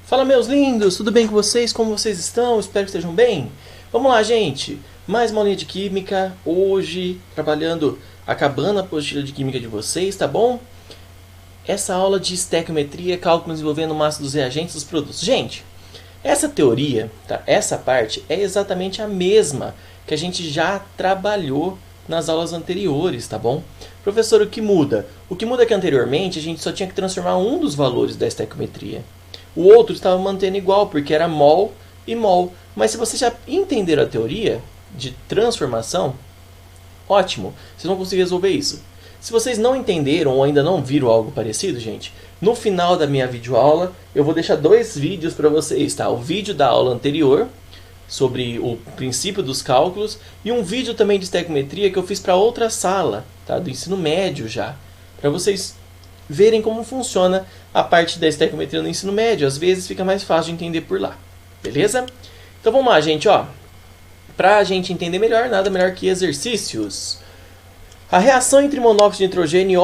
Fala, meus lindos, tudo bem com vocês? Como vocês estão? Espero que estejam bem. Vamos lá, gente. Mais uma aulinha de química. Hoje, acabando a apostila de química de vocês, tá bom? Essa aula de estequiometria, cálculos envolvendo massa dos reagentes dos produtos. Gente, essa teoria, tá? Essa parte é exatamente a mesma que a gente já trabalhou nas aulas anteriores, tá bom? Professor, o que muda? O que muda é que anteriormente a gente só tinha que transformar um dos valores da estequiometria. O outro estava mantendo igual, porque era mol e mol. Mas se vocês já entenderam a teoria de transformação, ótimo, vocês vão conseguir resolver isso. Se vocês não entenderam ou ainda não viram algo parecido, gente, no final da minha videoaula eu vou deixar 2 vídeos para vocês, tá? O vídeo da aula anterior, sobre o princípio dos cálculos, e um vídeo também de estequiometria que eu fiz para outra sala, tá? Do ensino médio já, para vocês verem como funciona a parte da estequiometria no ensino médio. Às vezes fica mais fácil de entender por lá, beleza? Então vamos lá, gente, ó. Para a gente entender melhor, nada melhor que exercícios. A reação entre monóxido de nitrogênio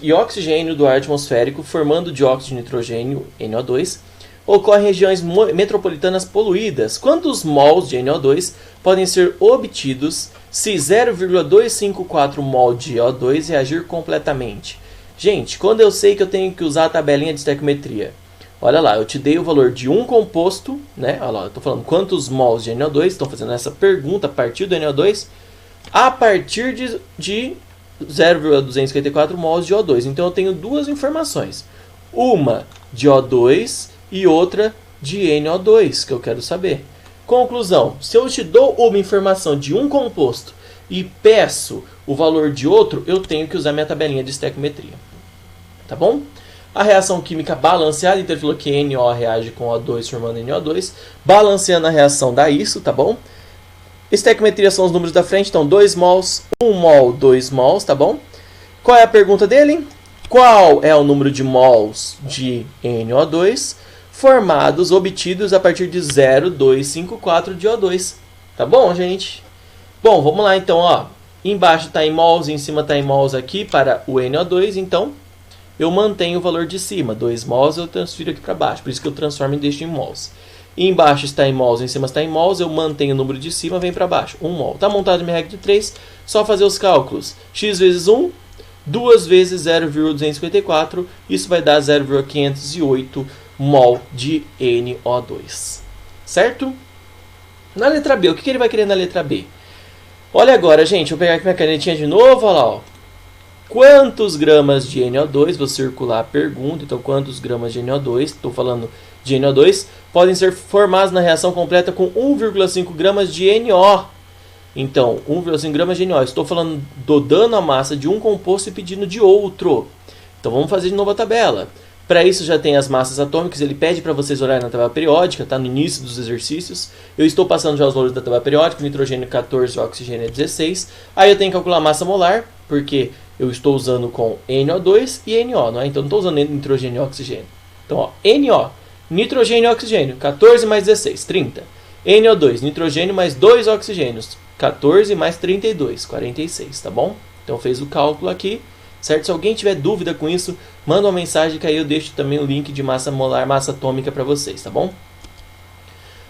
e oxigênio do ar atmosférico, formando dióxido de nitrogênio, NO2, ocorre em regiões metropolitanas poluídas. Quantos mols de NO2 podem ser obtidos se 0,254 mol de O2 reagir completamente? Gente, quando eu sei que eu tenho que usar a tabelinha de estequiometria, olha lá, eu te dei o valor de um composto, né? Olha lá, eu estou falando quantos mols de NO2, estou fazendo essa pergunta a partir do NO2, a partir de 0,254 mols de O2. Então eu tenho 2 informações, uma de O2 e outra de NO2, que eu quero saber. Conclusão, se eu te dou uma informação de um composto e peço o valor de outro, eu tenho que usar minha tabelinha de estequiometria. Tá bom? A reação química balanceada, então ele falou que NO reage com O2 formando NO2. Balanceando a reação dá isso, tá bom? Estequiometria são os números da frente, então 2 mols, 1 mol, 2 mols, tá bom? Qual é a pergunta dele? Qual é o número de mols de NO2 formados, obtidos a partir de 0,254 de O2? Tá bom, gente? Bom, vamos lá então, ó. Embaixo está em mols, em cima está em mols aqui para o NO2, então eu mantenho o valor de cima. 2 mols eu transfiro aqui para baixo, por isso que eu transformo e deixo em mols. E embaixo está em mols, em cima está em mols, eu mantenho o número de cima, vem para baixo. 1 mol. Está montado minha regra de 3, só fazer os cálculos. X vezes 1, 2 vezes 0,254, isso vai dar 0,508 mol de NO2. Certo? Na letra B, o que ele vai querer na letra B? Olha agora, gente, vou pegar aqui minha canetinha de novo, olha lá, ó. Quantos gramas de NO2, vou circular a pergunta, então quantos gramas de NO2, estou falando de NO2, podem ser formados na reação completa com 1,5 gramas de NO. Então, 1,5 gramas de NO, estou falando do dano à massa de um composto e pedindo de outro. Então vamos fazer de novo a tabela. Para isso já tem as massas atômicas, ele pede para vocês olharem na tabela periódica, tá no início dos exercícios. Eu estou passando já os valores da tabela periódica, nitrogênio 14, oxigênio é 16. Aí eu tenho que calcular a massa molar, porque eu estou usando com NO2 e NO, não é? Então não estou usando nitrogênio e oxigênio. Então, ó, NO, nitrogênio e oxigênio, 14 mais 16, 30. NO2, nitrogênio mais 2 oxigênios, 14 mais 32, 46, tá bom? Então fez o cálculo aqui. Certo? Se alguém tiver dúvida com isso, manda uma mensagem que aí eu deixo também o link de massa molar, massa atômica para vocês, tá bom?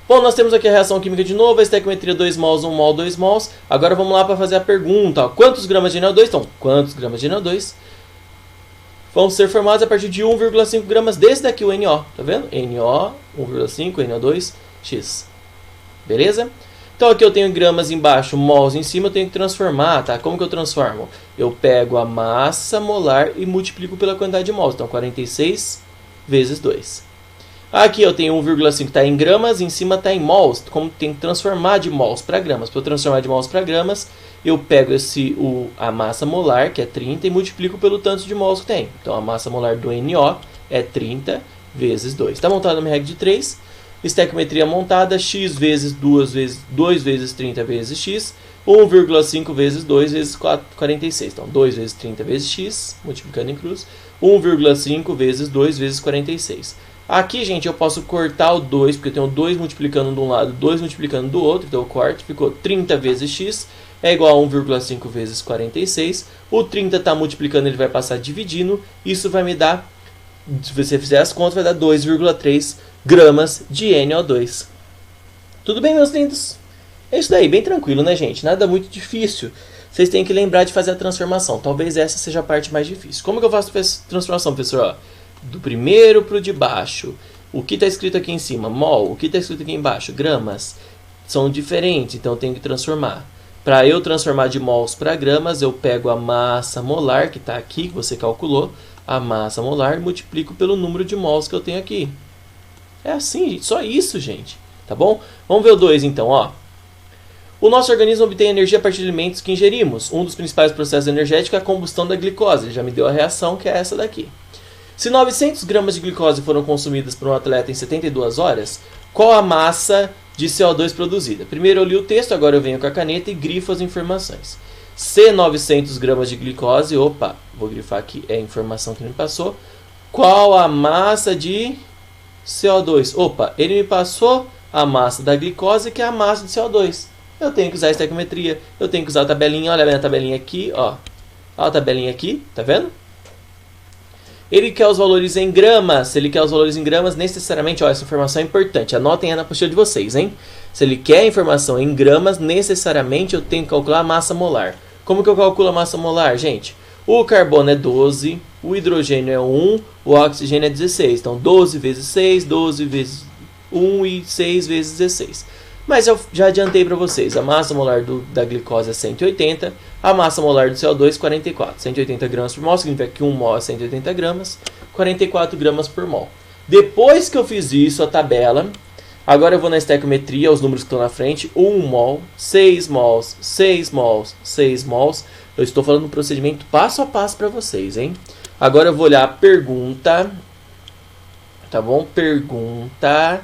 Bom, nós temos aqui a reação química de novo, a estequiometria 2 mols, 1 mol, 2 mols. Agora vamos lá para fazer a pergunta. Ó. Quantos gramas de NO2? Então, quantos gramas de NO2 vão ser formados a partir de 1,5 gramas desse daqui, o NO. Tá vendo? NO, 1,5, NO2, X. Beleza? Então aqui eu tenho gramas embaixo, mols em cima, eu tenho que transformar, tá? Como que eu transformo? Eu pego a massa molar e multiplico pela quantidade de mols. Então 46 vezes 2. Aqui eu tenho 1,5, está em gramas, em cima está em mols. Como tem que transformar de mols para gramas. Para eu transformar de mols para gramas, eu pego a massa molar, que é 30, e multiplico pelo tanto de mols que tem. Então a massa molar do NO é 30 vezes 2. Está montada na regra de 3. Estequiometria montada, x vezes 2 vezes 30 vezes x, 1,5 vezes 2 vezes 46. Então, 2 vezes 30 vezes x, multiplicando em cruz, 1,5 vezes 2 vezes 46. Aqui, gente, eu posso cortar o 2, porque eu tenho 2 multiplicando de um lado, 2 multiplicando do outro, então eu corto, ficou 30 vezes x, é igual a 1,5 vezes 46. O 30 está multiplicando, ele vai passar dividindo, isso vai me dar Se você fizer as contas, vai dar 2,3 gramas de NO2. Tudo bem, meus lindos? É isso daí, bem tranquilo, né, gente? Nada muito difícil. Vocês têm que lembrar de fazer a transformação. Talvez essa seja a parte mais difícil. Como que eu faço a transformação, professor? Ó, do primeiro para o de baixo. O que está escrito aqui em cima? Mol. O que está escrito aqui embaixo? Gramas. São diferentes, então eu tenho que transformar. Para eu transformar de mols para gramas, eu pego a massa molar, que está aqui, que você calculou, a massa molar, e multiplico pelo número de mols que eu tenho aqui. É assim, gente. Só isso, gente. Tá bom? Vamos ver o 2, então, ó. O nosso organismo obtém energia a partir de alimentos que ingerimos. Um dos principais processos energéticos é a combustão da glicose. Ele já me deu a reação, que é essa daqui. Se 900 gramas de glicose foram consumidas por um atleta em 72 horas, qual a massa de CO2 produzida? Primeiro eu li o texto, agora eu venho com a caneta e grifo as informações. Se 900 gramas de glicose, opa, vou grifar aqui, é a informação que ele me passou. Qual a massa de CO2? Opa, ele me passou a massa da glicose, que é a massa de CO2. Eu tenho que usar a estequiometria, eu tenho que usar a tabelinha, olha a minha tabelinha aqui, ó. Olha a tabelinha aqui, tá vendo? Ele quer os valores em gramas. Se ele quer os valores em gramas, necessariamente, ó, essa informação é importante. Anotem aí na apostila de vocês, hein? Se ele quer a informação em gramas, necessariamente eu tenho que calcular a massa molar. Como que eu calculo a massa molar, gente? O carbono é 12, o hidrogênio é 1, o oxigênio é 16. Então, 12 vezes 6, 12 vezes 1 e 6 vezes 16. Mas eu já adiantei para vocês, a massa molar da glicose é 180, a massa molar do CO2 44. 180 gramas por mol, significa que 1 mol é 180 gramas, 44 gramas por mol. Depois que eu fiz isso, a tabela, agora eu vou na estequiometria, os números que estão na frente, 1 mol, 6 mols, 6 mols, 6 mols. Eu estou falando um procedimento passo a passo para vocês, hein? Agora eu vou olhar a pergunta, tá bom? Pergunta...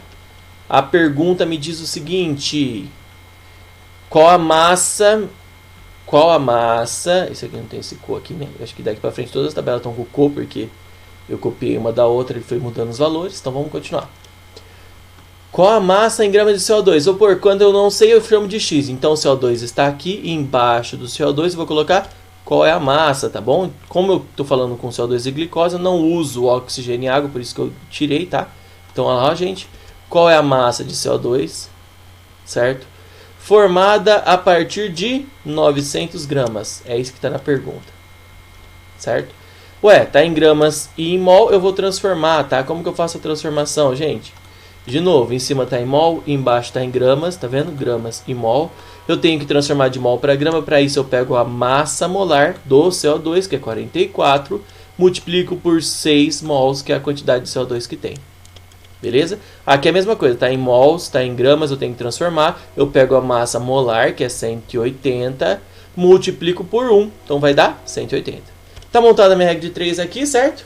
A pergunta me diz o seguinte: qual a massa, isso aqui não tem esse co aqui, né? Eu acho que daqui para frente todas as tabelas estão com co, porque eu copiei uma da outra e foi mudando os valores, então vamos continuar. Qual a massa em gramas de CO2? Vou pôr, quando eu não sei eu chamo de X, então o CO2 está aqui embaixo do CO2, eu vou colocar qual é a massa, tá bom? Como eu estou falando com CO2 e glicose, eu não uso oxigênio e água, por isso que eu tirei, tá? Então olha lá, gente. Qual é a massa de CO2, certo? Formada a partir de 900 gramas. É isso que está na pergunta, certo? Ué, tá em gramas e em mol, eu vou transformar, tá? Como que eu faço a transformação, gente? De novo, em cima está em mol, embaixo está em gramas, tá vendo? Gramas e mol. Eu tenho que transformar de mol para grama, para isso eu pego a massa molar do CO2, que é 44, multiplico por 6 mols, que é a quantidade de CO2 que tem. Beleza? Aqui é a mesma coisa, está em mols, está em gramas, eu tenho que transformar. Eu pego a massa molar, que é 180, multiplico por 1, então vai dar 180. Está montada a minha regra de 3 aqui, certo?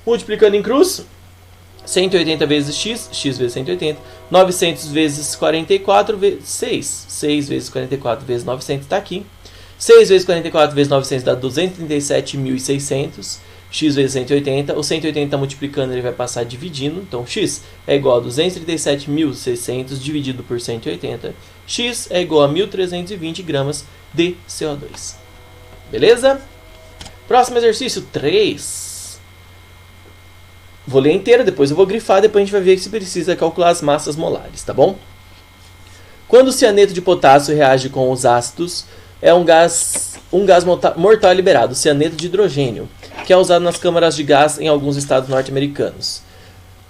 Multiplicando em cruz, 180 vezes x, x vezes 180, 900 vezes 44 vezes 6. 6 vezes 44 vezes 900 está aqui. 6 vezes 44 vezes 900 dá 237.600. X vezes 180, o 180 multiplicando ele vai passar dividindo, então x é igual a 237.600 dividido por 180, x é igual a 1.320 gramas de CO2. Beleza? Próximo exercício, 3. Vou ler inteiro, depois eu vou grifar, depois a gente vai ver se precisa calcular as massas molares, tá bom? Quando o cianeto de potássio reage com os ácidos, é um gás mortal liberado, o cianeto de hidrogênio, que é usado nas câmaras de gás em alguns estados norte-americanos.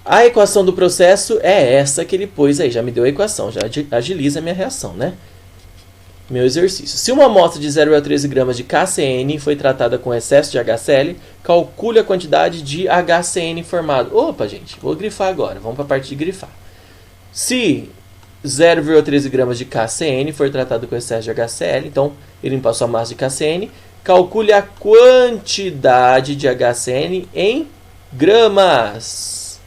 A equação do processo é essa que ele pôs aí, já me deu a equação, já agiliza a minha reação, né? Meu exercício. Se uma amostra de 0,13 gramas de KCN foi tratada com excesso de HCl, calcule a quantidade de HCN formado. Opa, gente, vou grifar agora, vamos para a parte de grifar. Se 0,13 gramas de KCN foi tratado com excesso de HCl, então ele me passou a massa de KCN. Calcule a quantidade de HCN em gramas.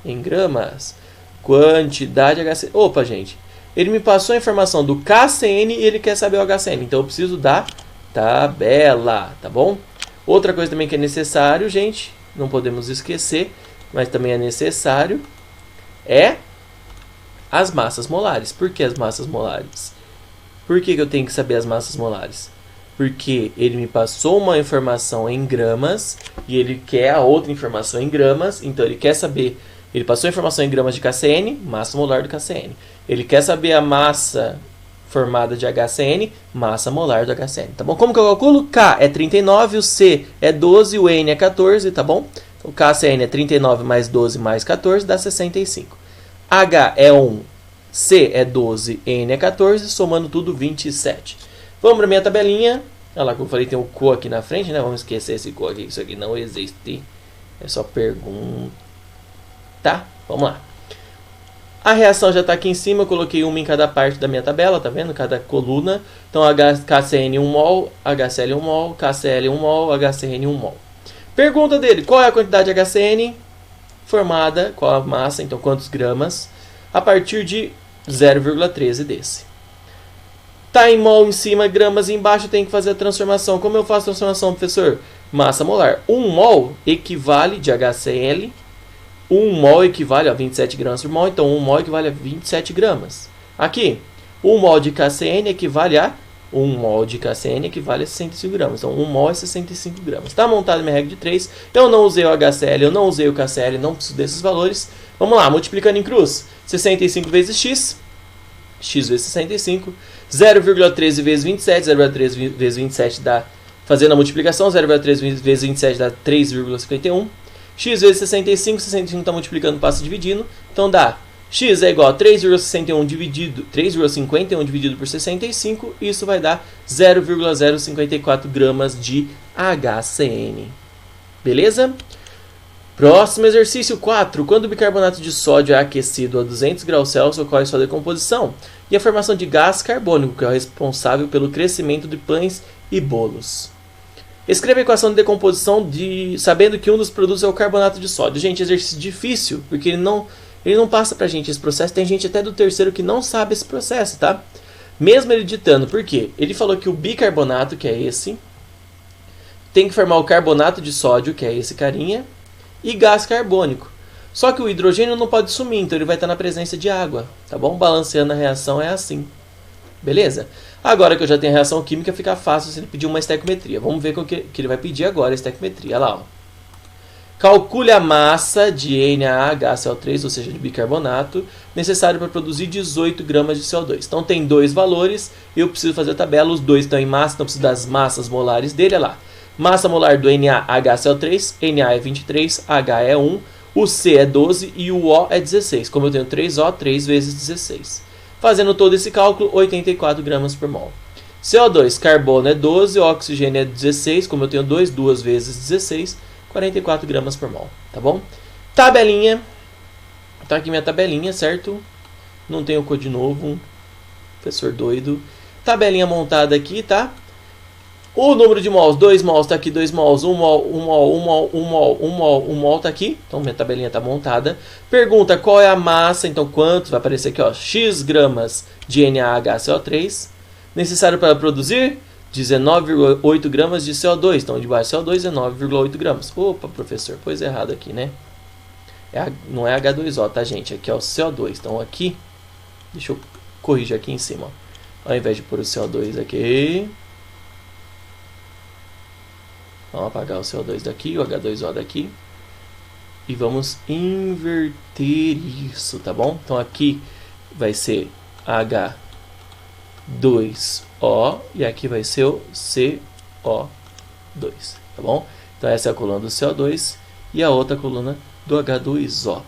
Em gramas. Quantidade de HCN. Opa, gente. Ele me passou a informação do KCN e ele quer saber o HCN. Então eu preciso da tabela, tá bom? Outra coisa também que é necessário, gente, não podemos esquecer, mas também é necessário, é as massas molares. Por que as massas molares? Por que eu tenho que saber as massas molares? Porque ele me passou uma informação em gramas e ele quer a outra informação em gramas. Então ele quer saber, ele passou a informação em gramas de KCN, massa molar do KCN. Ele quer saber a massa formada de HCN, massa molar do HCN, tá bom? Como que eu calculo? K é 39, o C é 12, o N é 14, tá bom? Então KCN é 39 mais 12 mais 14, dá 65. H é 1, C é 12, N é 14, somando tudo 27. Vamos para minha tabelinha. Olha lá, como eu falei, tem o CO aqui na frente, né? Vamos esquecer esse CO aqui, isso aqui não existe. É só pergunta. Tá? Vamos lá. A reação já está aqui em cima, eu coloquei uma em cada parte da minha tabela, tá vendo? Cada coluna. Então, KCN 1 mol, HCl 1 mol, KCl 1 mol, HCN 1 mol. Pergunta dele, qual é a quantidade de HCN formada, qual a massa, então quantos gramas, a partir de 0,13 desse. Tá em mol em cima, gramas embaixo, tem que fazer a transformação. Como eu faço a transformação, professor? Massa molar. 1 mol equivale de HCl, 1 mol equivale a 27 gramas por mol, então 1 mol equivale a 27 gramas. Aqui, 1 mol de KCN equivale a 1 mol de KCN equivale a 65 gramas. Então, 1 mol é 65 gramas. Está montada a minha regra de 3. Eu não usei o HCl, eu não usei o KCl, não preciso desses valores. Vamos lá, multiplicando em cruz. 65 vezes x, x vezes 65. 0,13 vezes 27, 0,13 vezes 27 dá, fazendo a multiplicação, 0,13 vezes 27 dá 3,51. X vezes 65, 65 está multiplicando, passa dividindo. Então dá x é igual a 3,51 dividido por 65. Isso vai dar 0,054 gramas de HCN. Beleza? Próximo exercício 4. Quando o bicarbonato de sódio é aquecido a 200 graus Celsius, ocorre sua decomposição e a formação de gás carbônico, que é o responsável pelo crescimento de pães e bolos. Escreva a equação de decomposição sabendo que um dos produtos é o carbonato de sódio. Gente, exercício difícil, porque ele não passa pra gente esse processo. Tem gente até do terceiro que não sabe esse processo, tá? Mesmo ele ditando, por quê? Ele falou que o bicarbonato, que é esse, tem que formar o carbonato de sódio, que é esse carinha, e gás carbônico. Só que o hidrogênio não pode sumir, então ele vai estar na presença de água, tá bom? Balanceando a reação é assim. Beleza? Agora que eu já tenho a reação química, fica fácil se ele pedir uma estequiometria. Vamos ver o que ele vai pedir agora, a estequiometria. Olha lá, ó. Calcule a massa de NaHCl3, ou seja, de bicarbonato, necessário para produzir 18 gramas de CO2. Então tem dois valores, eu preciso fazer a tabela, os dois estão em massa, então eu preciso das massas molares dele. Olha lá. Massa molar do NaHCl3, Na é 23, H é 1, o C é 12 e o O é 16. Como eu tenho 3O, 3 vezes 16. Fazendo todo esse cálculo, 84 gramas por mol. CO2, carbono é 12, oxigênio é 16, como eu tenho 2 vezes 16, 44 gramas por mol, tá bom? Tabelinha, tá aqui minha tabelinha, certo? Não tenho codinovo, professor doido. Tabelinha montada aqui, tá? O número de mols, 2 mols tá aqui, 2 mols, 1 mol, 1 mol, 1 mol, 1 mol, 1 mol, 1 mol tá aqui. Então minha tabelinha tá montada. Pergunta qual é a massa, então quanto? Vai aparecer aqui, ó, x gramas de NaHCl3 necessário para produzir 19,8 gramas de CO2. Então, debaixo de CO2 é 9,8 gramas. Opa, professor, pôs errado aqui, né? Não é H2O, tá, gente? Aqui é o CO2. Então, aqui, deixa eu corrigir aqui em cima, ó. Ao invés de pôr o CO2 aqui, vamos apagar o CO2 daqui, o H2O daqui. E vamos inverter isso, tá bom? Então, aqui vai ser H2O e aqui vai ser o CO2, tá bom? Então essa é a coluna do CO2 e a outra coluna do H2O.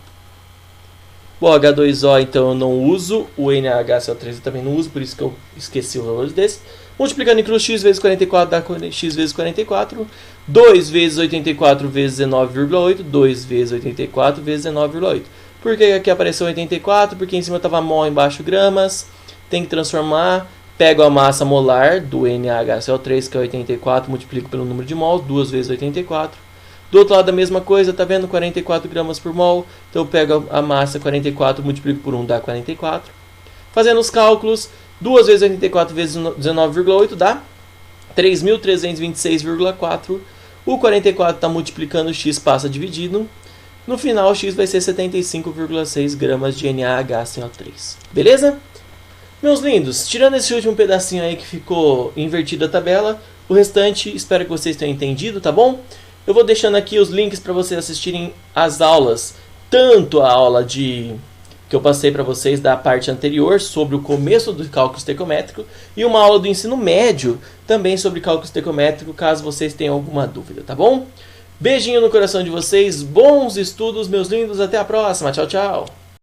O H2O, então eu não uso, o NaHCl3 eu também não uso, por isso que eu esqueci os valores desse. Multiplicando em cruz, x vezes 44 dá x vezes 44, 2 vezes 84 vezes 19,8, 2 vezes 84 vezes 19,8. Por que aqui apareceu 84? Porque em cima estava mol, embaixo gramas. Tem que transformar, pego a massa molar do NaHCl3, que é 84, multiplico pelo número de mols, 2 vezes 84. Do outro lado a mesma coisa, tá vendo? 44 gramas por mol. Então eu pego a massa 44, multiplico por 1, dá 44. Fazendo os cálculos, 2 vezes 84 vezes 19,8 dá 3.326,4. O 44 está multiplicando, o x passa dividido. No final, o x vai ser 75,6 gramas de NaHCl3. Beleza? Meus lindos, tirando esse último pedacinho aí que ficou invertida a tabela, O restante, espero que vocês tenham entendido, tá bom? Eu vou deixando aqui os links para vocês assistirem as aulas, tanto a aula que eu passei para vocês da parte anterior sobre o começo do cálculo estequiométrico e uma aula do ensino médio também sobre cálculo estequiométrico, caso vocês tenham alguma dúvida, tá bom? Beijinho no coração de vocês, bons estudos, meus lindos, até a próxima, tchau, tchau!